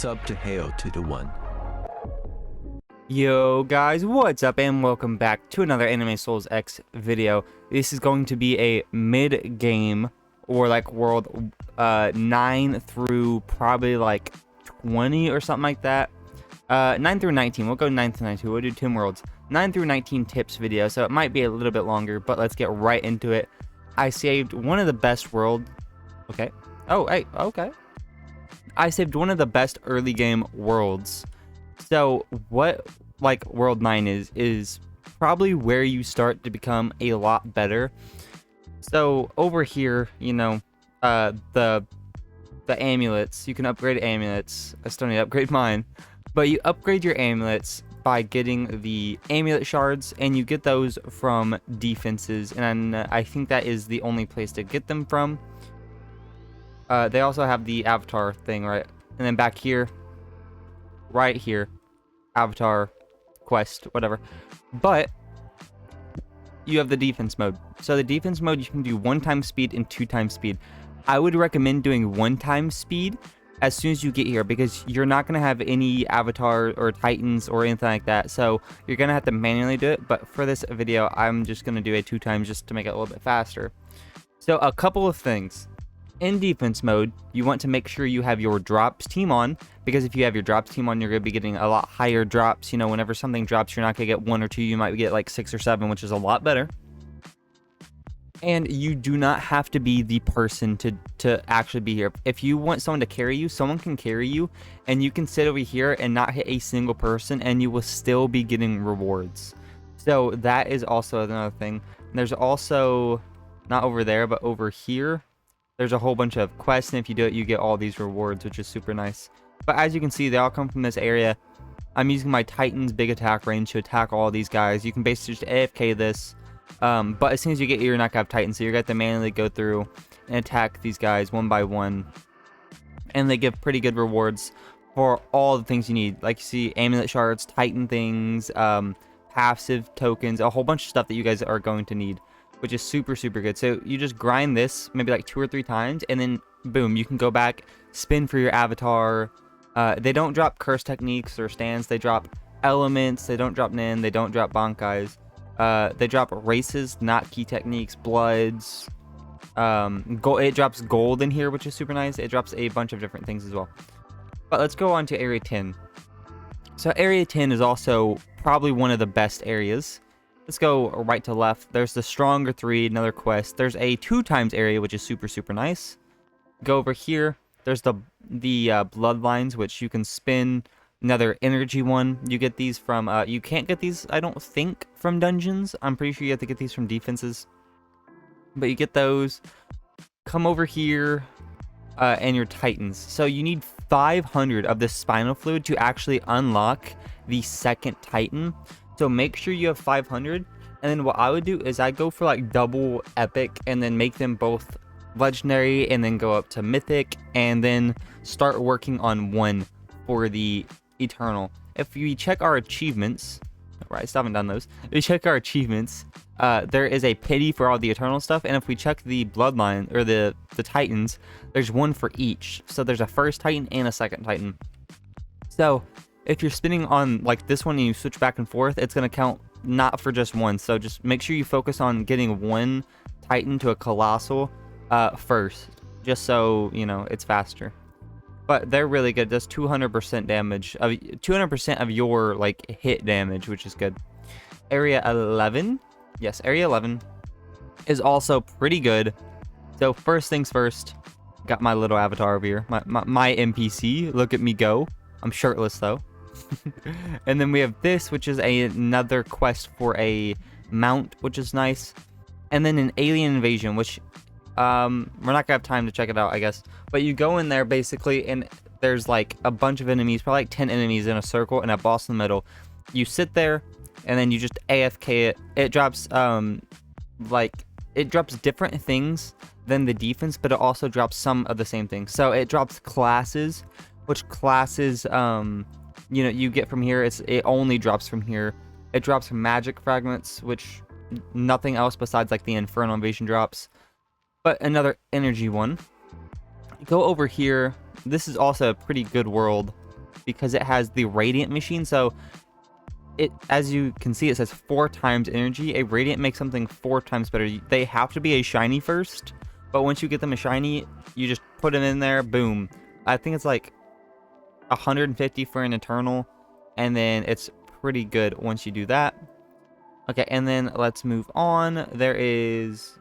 Sub to hail to the one. Yo guys, what's up and welcome back to another Anime Souls X video. This is going to be a mid-game or like world 9 through probably like 20 or something like that. 9 through 19, we'll go 9 through 19, we'll do 10 worlds. 9 through 19 tips video, so it might be a little bit longer, but let's get right into it. I saved one of the best world, okay. I saved one of the best early game worlds. So what like world 9 is probably where you start to become a lot better. So over here, you know, the amulets, you can upgrade amulets. I still need to upgrade mine, but you upgrade your amulets by getting the amulet shards, and you get those from defenses, and I think that is the only place to get them from. They also have the avatar thing, right? And then back here, right here, avatar, quest, whatever. But you have the defense mode. So the defense mode, you can do 1x speed and 2x speed. I would recommend doing 1x speed as soon as you get here, because you're not going to have any avatar or titans or anything like that. So you're going to have to manually do it. But for this video, I'm just going to do a 2x just to make it a little bit faster. So a couple of things. In defense mode, you want to make sure you have your drops team on, because if you have your drops team on, you're going to be getting a lot higher drops. You know, whenever something drops, you're not going to get 1 or 2, you might get like 6 or 7, which is a lot better. And you do not have to be the person to actually be here. If you want someone to carry you, someone can carry you, and you can sit over here and not hit a single person, and you will still be getting rewards. So that is also another thing. And there's also, not over there, but over here, there's a whole bunch of quests, and if you do it, you get all these rewards, which is super nice. But as you can see, they all come from this area. I'm using my Titan's big attack range to attack all these guys. You can basically just AFK this. But as soon as you get here, you're not going to have Titans, so you're going to have to manually go through and attack these guys one by one. And they give pretty good rewards for all the things you need. Like you see, amulet shards, Titan things, passive tokens, a whole bunch of stuff that you guys are going to need, which is super good. So you just grind this maybe like 2 or 3 times, and then boom, you can go back, spin for your avatar. They don't drop curse techniques or stands. They drop elements. They don't drop nin. They don't drop bankais. They drop races, not key techniques, bloods. It drops gold in here, which is super nice. It drops a bunch of different things as well. But let's go on to area 10. So area 10 is also probably one of the best areas. Let's go right to left. There's the stronger 3, another quest. There's a 2x area, which is super nice. Go over here. There's the bloodlines, which you can spin. Another energy one. You get these from, you can't get these, I don't think, from dungeons. I'm pretty sure you have to get these from defenses. But you get those. Come over here, and your titans. So you need 500 of this spinal fluid to actually unlock the second titan. So make sure you have 500, and then what I would do is I go for like double epic, and then make them both legendary, and then go up to mythic, and then start working on 1 for the eternal. If we check our achievements, right, I still haven't done those. If we check our achievements, there is a pity for all the eternal stuff, and if we check the bloodline or the titans, there's 1 for each. So there's a first titan and a second titan. So if you're spinning on like this one and you switch back and forth, it's going to count not for just 1. So just make sure you focus on getting 1 titan to a colossal first, just so you know it's faster. But they're really good. Does 200% damage, 200% of your like hit damage, which is good. Area 11, yes, area 11 is also pretty good. So first things first, got my little avatar over here, my NPC. Look at me go. I'm shirtless though. And then we have this, which is another quest for a mount, which is nice. And then an alien invasion, which we're not gonna have time to check it out, I guess. But you go in there basically, and there's like a bunch of enemies, probably like 10 enemies in a circle and a boss in the middle. You sit there, and then you just AFK it. It drops it drops different things than the defense, but it also drops some of the same things. So it drops classes, which classes you know, you get from here. It only drops from here. It drops magic fragments, which nothing else besides like the infernal invasion drops. But another energy one. Go over here. This is also a pretty good world. because it has the radiant machine. So it, as you can see, it says 4 times energy. A radiant makes something 4 times better. They have to be a shiny first, but once you get them a shiny, you just put them in there, boom. I think it's like 150 for an eternal, and then it's pretty good once you do that. Okay, and then let's move on. There is,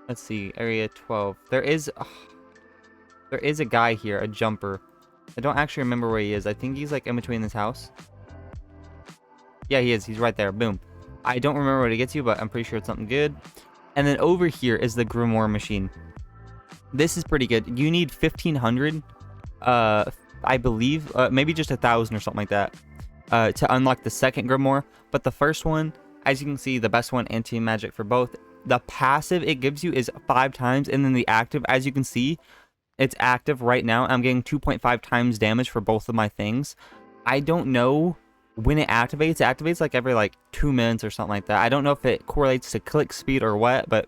let's see, area 12. There is a guy here, a jumper. I don't actually remember where he is. I think he's like in between this house. Yeah, he is. He's right there. Boom. I don't remember what it gets you, but I'm pretty sure it's something good. And then over here is the grimoire machine. This is pretty good. You need 1,500, I believe, maybe just 1,000 or something like that, to unlock the second grimoire. But the first one, as you can see, the best one, anti-magic for both. The passive it gives you is 5 times, and then the active, as you can see, it's active right now. I'm getting 2.5 times damage for both of my things. I don't know when it activates. It activates like every like 2 minutes or something like that. I don't know if it correlates to click speed or what, but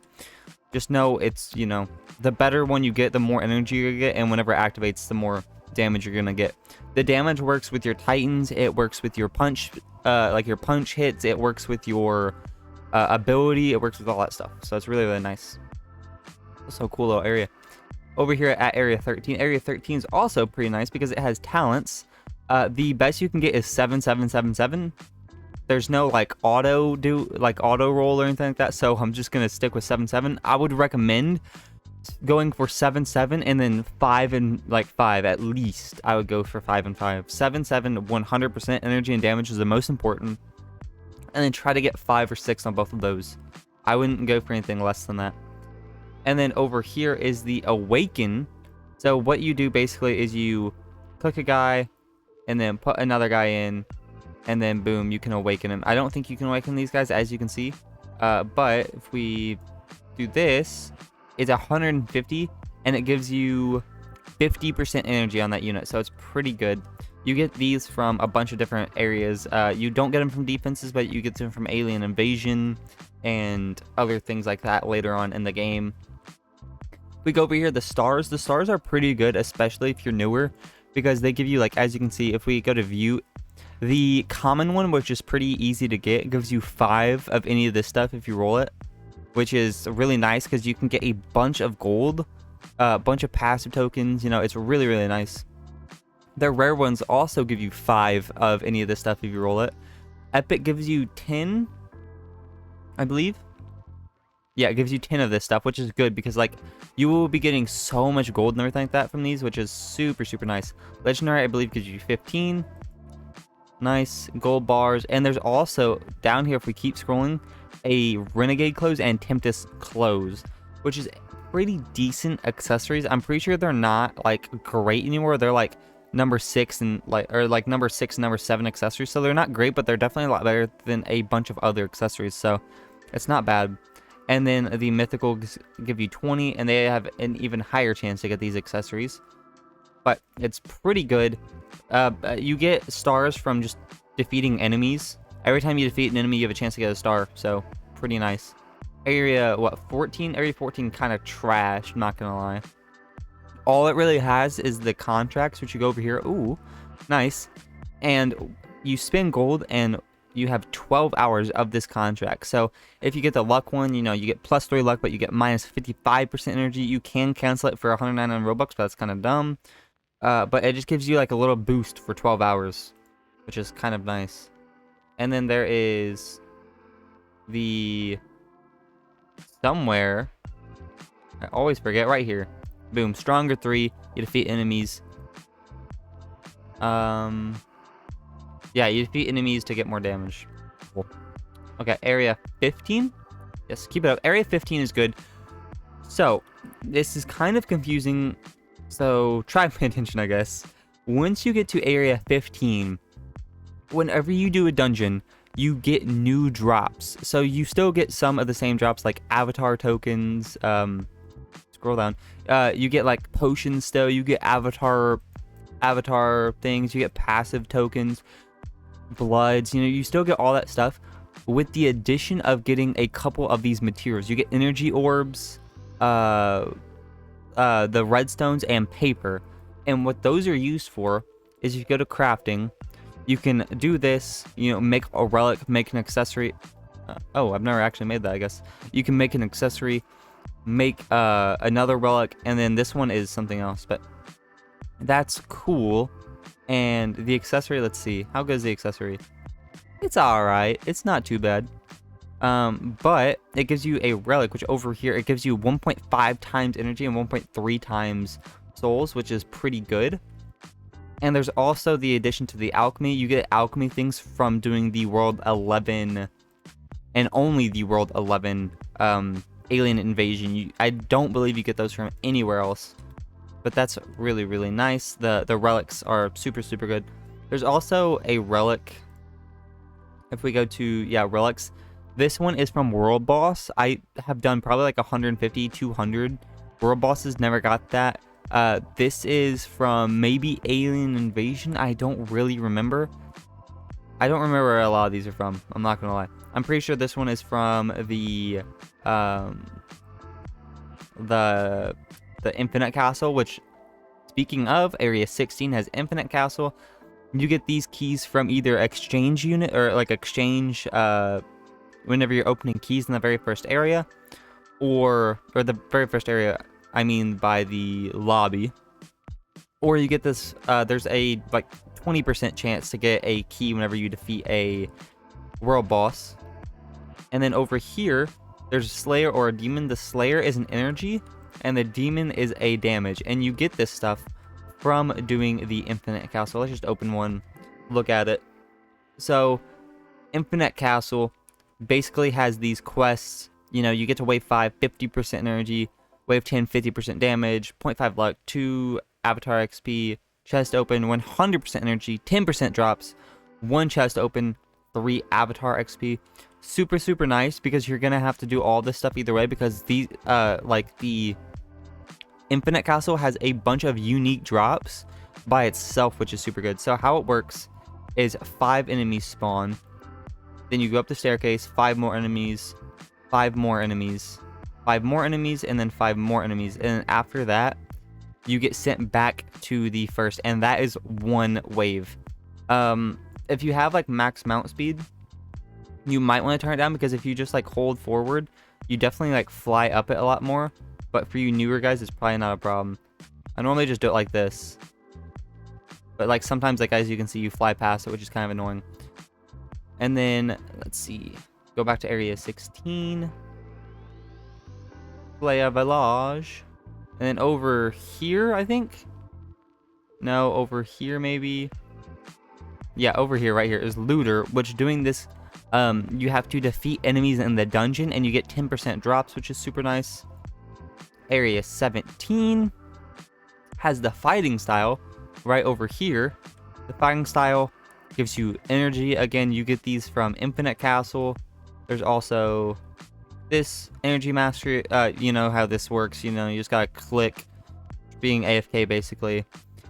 just know it's, you know, the better one you get, the more energy you get, and whenever it activates, the more damage you're gonna get. The damage works with your titans, it works with your punch, like your punch hits, it works with your ability, it works with all that stuff. So it's really, really nice. So cool little area. Over here at area 13. Area 13 is also pretty nice because it has talents. The best you can get is 7777. There's no like auto roll or anything like that, so I'm just gonna stick with 77. I would recommend going for 7-7 and then 5 and like 5 at least. I would go for 5 and 5. 7-7, 100% energy and damage is the most important, and then try to get 5 or 6 on both of those. I wouldn't go for anything less than that. And then over here is the awaken. So what you do basically is you click a guy and then put another guy in, and then boom, you can awaken him. I don't think you can awaken these guys, as you can see, but if we do this, it's 150 and it gives you 50% energy on that unit, so it's pretty good. You get these from a bunch of different areas. You don't get them from defenses, but you get them from alien invasion and other things like that later on in the game. We go over here, the stars. The stars are pretty good, especially if you're newer, because they give you, like, as you can see, if we go to view, the common one, which is pretty easy to get, gives you 5 of any of this stuff if you roll it, which is really nice because you can get a bunch of gold, a bunch of passive tokens. You know, it's really, really nice. The rare ones also give you 5 of any of this stuff if you roll it. Epic gives you 10, I believe. Yeah, it gives you 10 of this stuff, which is good because, like, you will be getting so much gold and everything like that from these, which is super, super nice. Legendary, I believe, gives you 15. Nice. Gold bars. And there's also, down here, if we keep scrolling, a Renegade clothes and Tempest clothes, which is pretty decent accessories. I'm pretty sure they're not, like, great anymore. They're, like, number 6 and, like, or, like, number 6 and number 7 accessories. So they're not great, but they're definitely a lot better than a bunch of other accessories. So it's not bad. And then the mythicals give you 20, and they have an even higher chance to get these accessories. But it's pretty good. You get stars from just defeating enemies. Every time you defeat an enemy, you have a chance to get a star. So pretty nice. Area, what, 14? Area 14 kind of trash, I'm not gonna lie. All it really has is the contracts, which you go over here. Ooh, nice. And you spend gold, and you have 12 hours of this contract. So if you get the luck one, you know, you get +3 luck, but you get minus 55% energy. You can cancel it for 199 Robux, but that's kind of dumb. But it just gives you like a little boost for 12 hours, which is kind of nice. And then there is the somewhere, I always forget, right here. Boom, stronger 3, you defeat enemies. Yeah, you defeat enemies to get more damage. Cool. Okay, area 15. Yes, keep it up. Area 15 is good. So, this is kind of confusing. So, try and pay attention, I guess. Once you get to area 15, whenever you do a dungeon, you get new drops. So, you still get some of the same drops, like avatar tokens. Scroll down. You get, like, potions still. You get avatar things. You get passive tokens. Bloods, you know, you still get all that stuff with the addition of getting a couple of these materials. You get energy orbs, the redstones, and paper. And what those are used for is you go to crafting. You can do this, you know, make a relic, make an accessory. Oh, I've never actually made that, I guess. You can make an accessory, make another relic, and then this one is something else, but that's cool. And the accessory, let's see, how good is the accessory? It's alright, it's not too bad. But it gives you a relic, which over here, it gives you 1.5 times energy and 1.3 times souls, which is pretty good. And there's also the addition to the alchemy. You get alchemy things from doing the World 11 and only the World 11 alien invasion. I don't believe you get those from anywhere else. But that's really, really nice. The relics are super, super good. There's also a relic. If we go to, yeah, relics. This one is from World Boss. I have done probably like 150, 200 World Bosses. Never got that. This is from maybe Alien Invasion. I don't really remember. I don't remember where a lot of these are from. I'm not gonna lie. I'm pretty sure this one is from the Infinite Castle, which, speaking of, Area 16 has Infinite Castle. You get these keys from either exchange unit or like exchange whenever you're opening keys in the very first area, or the very first area, I mean by the lobby. Or you get this, there's a like 20% chance to get a key whenever you defeat a world boss. And then over here, there's a Slayer or a Demon. The Slayer is an energy, and the Demon is a damage. And you get this stuff from doing the Infinite Castle. Let's just open one, look at it. So, Infinite Castle basically has these quests. You know, you get to wave 5, 50% energy, wave 10, 50% damage, 0.5 luck, 2 avatar XP, chest open, 100% energy, 10% drops, 1 chest open, 3 avatar XP. Super, super nice, because you're gonna have to do all this stuff either way, because these, like the Infinite Castle has a bunch of unique drops by itself, which is super good. So how it works is 5 enemies spawn, then you go up the staircase, 5 more enemies, 5 more enemies, 5 more enemies, and then 5 more enemies. And after that, you get sent back to the first, and that is 1 wave. If you have like max mount speed, you might want to turn it down, because if you just like hold forward, you definitely like fly up it a lot more. But for you newer guys, it's probably not a problem. I normally just do it like this, but like sometimes, like as you can see, you fly past it, which is kind of annoying. And then let's see, go back to area 16, Playa Village, and then over here, I think. No, over here maybe. Yeah, over here, right here is Looter, which doing this, you have to defeat enemies in the dungeon, and you get 10% drops, which is super nice. Area 17 has the fighting style right over here. The fighting style gives you energy. Again, you get these from Infinite Castle. There's also this energy mastery. You know how this works. You know, you just gotta click, being AFK basically.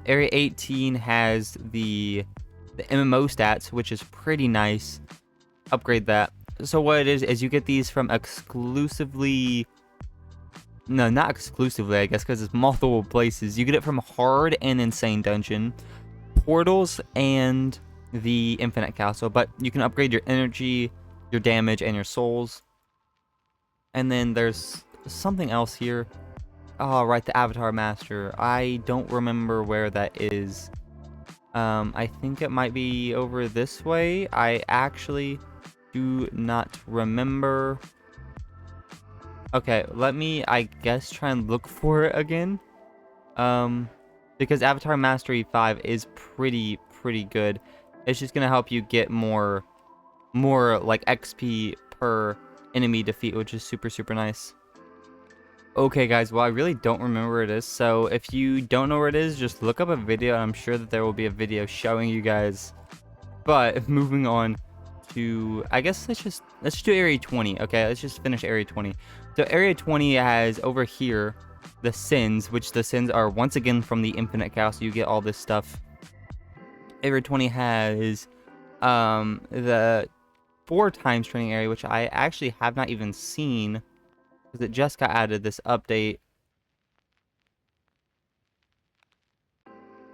Area 18 has the MMO stats, which is pretty nice. Upgrade that. So what it is you get these from exclusively... No, not exclusively, I guess, because it's multiple places. You get it from Hard and Insane Dungeon, Portals, and the Infinite Castle. But you can upgrade your energy, your damage, and your souls. And then there's something else here. Oh, right, the Avatar Master. I don't remember where that is. I think it might be over this way. I actually do not remember. Okay, let me, I guess, try and look for it again. Because Avatar Mastery 5 is pretty good. It's just gonna help you get more like XP per enemy defeat, which is super nice. Okay, guys, well, I really don't remember where it is. So if you don't know where it is, just look up a video, and I'm sure that there will be a video showing you guys. But moving on to, I guess let's just do area 20. Okay, let's just finish area 20. So area 20 has over here the sins, which the sins are once again from the Infinite Castle. You get all this stuff. Area 20 has the 4 times training area, which I actually have not even seen, because it just got added this update.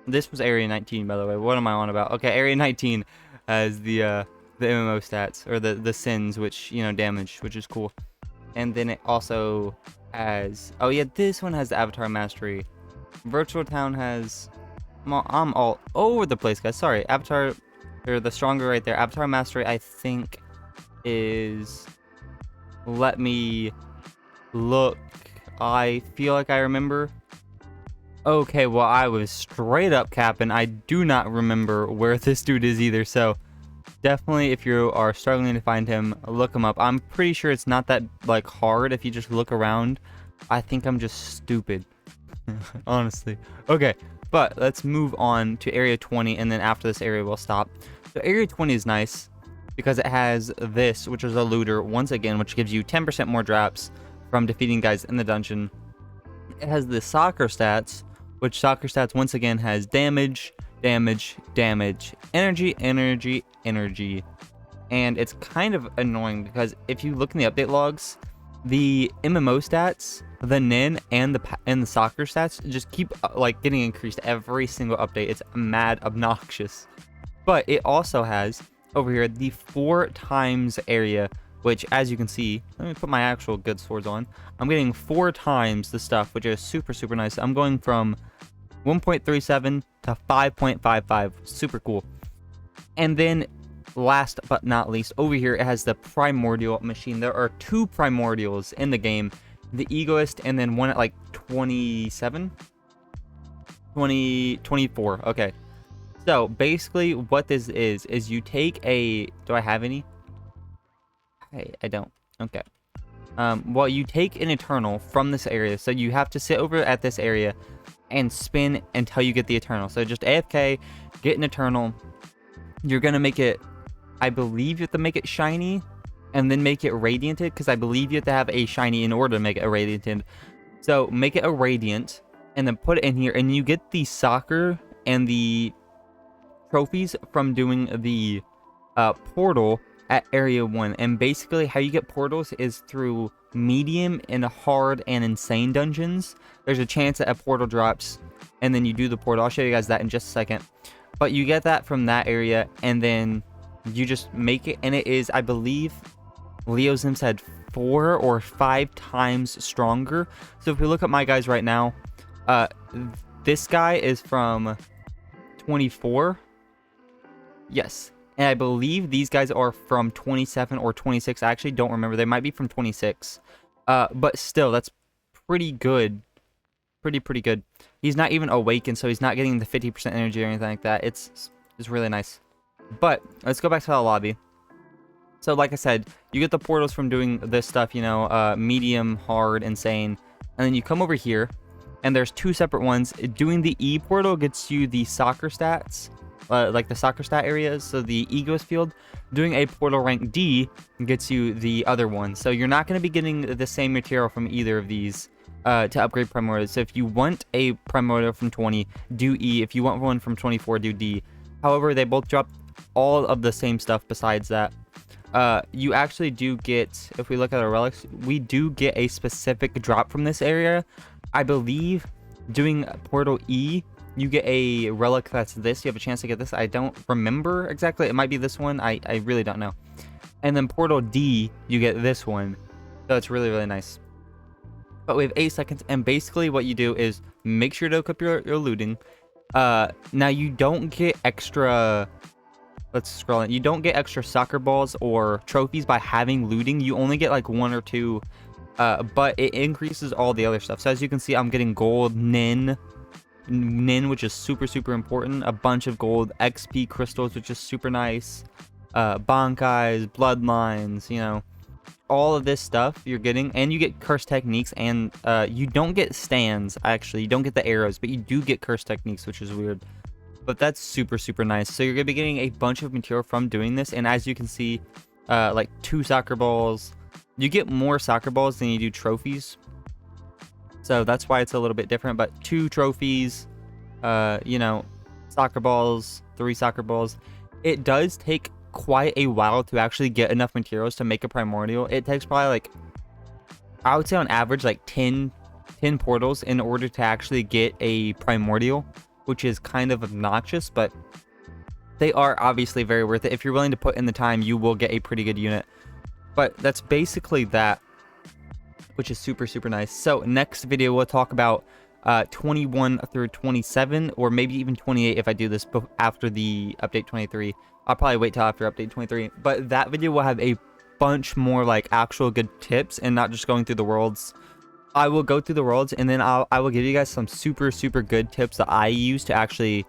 This was Area 19, by the way. What am I on about? Okay, Area 19 has the MMO stats, or the sins, which, you know, damage, which is cool. And then it also has, oh yeah, this one has the Avatar Mastery. Virtual Town has, I'm all over the place, guys. Sorry, Avatar, or the stronger right there. Avatar Mastery, I think, is, let me look. I feel like I remember. Okay, well, I was straight up capping. I do not remember where this dude is either, so definitely, if you are struggling to find him, look him up. I'm pretty sure it's not that, like, hard if you just look around. I think I'm just stupid, honestly. Okay, but let's move on to Area 20, and then after this area, we'll stop. So Area 20 is nice because it has this, which is a looter, once again, which gives you 10% more drops from defeating guys in the dungeon. It has the soccer stats, which soccer stats, once again, has damage, damage, damage, energy, energy, energy. And it's kind of annoying because if you look in the update logs, the MMO stats, the nin, and the soccer stats just keep like getting increased every single update. It's mad obnoxious. But it also has over here the 4 times area, which, as you can see, let me put my actual good swords on. I'm getting 4 times the stuff, which is super, super nice. I'm going from 1.37 to 5.55. Super cool. And then, last but not least, over here, it has the Primordial machine. There are 2 Primordials in the game. The Egoist, and then one at, like, 27? 24. Okay. So, basically, what this is you take a... Do I have any? Hey, I don't. Okay. Well, you take an Eternal from this area. So you have to sit over at this area and spin until you get the Eternal. So just AFK, get an Eternal. You're going to make it, I believe you have to make it shiny and then make it radianted, because I believe you have to have a shiny in order to make it a radianted. So make it a radiant and then put it in here, and you get the soccer and the trophies from doing the portal at Area 1. And basically how you get portals is through medium and hard and insane dungeons. There's a chance that a portal drops and then you do the portal. I'll show you guys that in just a second. But you get that from that area, and then you just make it, and it is, I believe, Leozim said 4 or 5 times stronger. So if we look at my guys right now, this guy is from 24. Yes. And I believe these guys are from 27 or 26. I actually don't remember. They might be from 26. But still, that's pretty good. Pretty good. He's not even awakened, so he's not getting the 50% energy or anything like that. It's really nice. But let's go back to the lobby. So like I said, you get the portals from doing this stuff, you know, medium, hard, insane. And then you come over here, and there's 2 separate ones. Doing the E portal gets you the soccer stats. Like the soccer stat areas, so the Egoist field. Doing a portal rank D gets you the other one. So you're not going to be getting the same material from either of these to upgrade Primordial. So if you want a Primordial from 20, do E. If you want one from 24, do D. However, they both drop all of the same stuff besides that. You actually do get, if we look at our relics, we do get a specific drop from this area. I believe doing Portal E, you get a relic that's this. You have a chance to get this. I don't remember exactly. It might be this one. I really don't know. And then Portal D, you get this one. So it's really, really nice. But we have 8 seconds. And basically what you do is make sure to hook up your looting. Now you don't get extra... Let's scroll in. You don't get extra soccer balls or trophies by having looting. You only get like 1 or 2. But it increases all the other stuff. So as you can see, I'm getting gold, nin, which is super, super important. A bunch of gold, XP crystals, which is super nice. Bankais, bloodlines, you know. All of this stuff you're getting. And you get curse techniques. And you don't get stands, actually. You don't get the arrows. But you do get curse techniques, which is weird. But that's super, super nice. So you're going to be getting a bunch of material from doing this. And as you can see, like 2 soccer balls. You get more soccer balls than you do trophies. So that's why it's a little bit different. But 2 trophies, you know, soccer balls, 3 soccer balls. It does take quite a while to actually get enough materials to make a Primordial. It takes probably like, I would say on average, like 10 portals in order to actually get a Primordial, which is kind of obnoxious, but they are obviously very worth it. If you're willing to put in the time, you will get a pretty good unit. But that's basically that, which is super, super nice. So next video, we'll talk about 21 through 27, or maybe even 28 if I do this after the update 23. I'll probably wait till after update 23. But that video will have a bunch more like actual good tips and not just going through the worlds. I will go through the worlds, and then I will give you guys some super, super good tips that I use to actually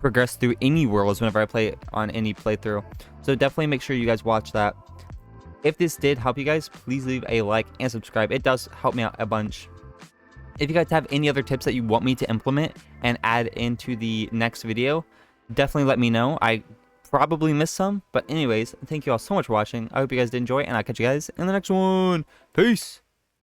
progress through any worlds whenever I play on any playthrough. So definitely make sure you guys watch that. If this did help you guys, please leave a like and subscribe. It does help me out a bunch. If you guys have any other tips that you want me to implement and add into the next video, definitely let me know. I probably missed some, but anyways, thank you all so much for watching. I hope you guys did enjoy, and I'll catch you guys in the next one. Peace!